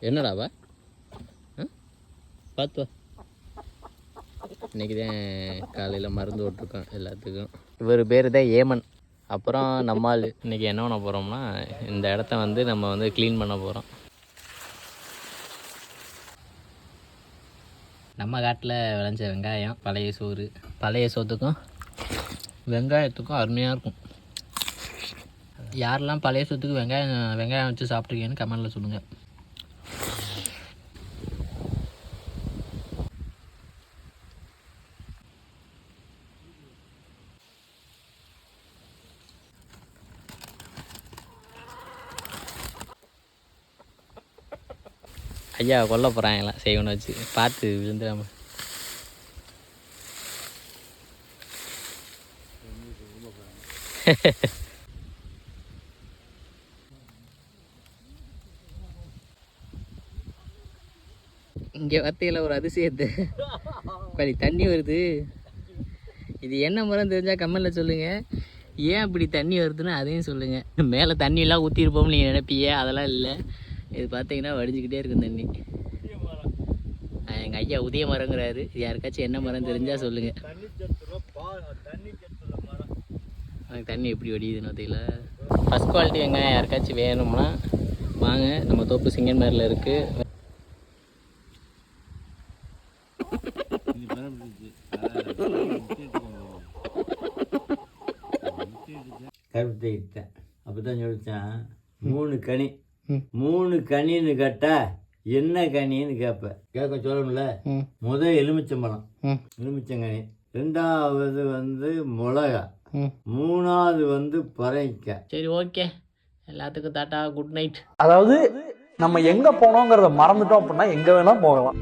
என்னடாவா பார்த்து வா. இன்றைக்கி தான் காலையில் மருந்து விட்ருக்கோம் எல்லாத்துக்கும். இவர் பேர் தான் ஏமன். அப்புறம் நம்மால் இன்றைக்கி என்ன பண்ண போகிறோம்னா இந்த இடத்த வந்து நம்ம வந்து க்ளீன் பண்ண போகிறோம். நம்ம காட்டில் விளைஞ்ச வெங்காயம், பழைய சோறு, பழைய சோத்துக்கும் வெங்காயத்துக்கும் அருமையாக இருக்கும். யாரெல்லாம் பழைய சோத்துக்கு வெங்காயம் வச்சு சாப்பிட்ருக்கீங்கன்னு கமெண்டில் சொல்லுங்கள். ஐயா கொல்ல போகிறாங்களாம் செய்வனை வச்சு, பார்த்து விழுந்துடாம. இங்கே வத்தையில் ஒரு அதிசயத்தை படி தண்ணி வருது. இது என்ன மரம் தெரிஞ்சால் கமெண்டில் சொல்லுங்கள். ஏன் இப்படி தண்ணி வருதுன்னு அதையும் சொல்லுங்கள். மேலே தண்ணியெல்லாம் ஊற்றிருப்போம்னு நீங்கள் நினைப்பீங்க, அதெல்லாம் இல்லை. இது பார்த்தீங்கன்னா வடிஞ்சிக்கிட்டே இருக்கும் தண்ணி. எங்கள் ஐயா உதய மரங்கிறாரு. யாருக்காச்சும் என்ன மரம் தெரிஞ்சால் சொல்லுங்கள். எனக்கு தண்ணி எப்படி வடியுதுன்னு தெரியல. ஃபஸ்ட் குவாலிட்டி வெங்காயம் யாருக்காச்சும் வேணும்னா வாங்க, நம்ம தோப்பு சிங்கன்மாரில் இருக்குது. கருப்பத்தை இட்டேன். அப்போ தான் சொல்லித்தேன் 3 கனி 3 கனின்னு கேட்டால் என்ன கனின்னு கேட்பேன். கேட்க சொல்லணும்ல. முதல் எலுமிச்சம்பழம், எலுமிச்சங்கனி. 2வது வந்து மிளகா, 3வது வந்து பறைக்காய். சரி, ஓகே. எல்லாத்துக்கும் டாட்டா, குட் நைட். அதாவது நம்ம எங்க போனோங்கிறத மறந்துட்டோம் அப்படின்னா எங்க வேணா போகலாம்.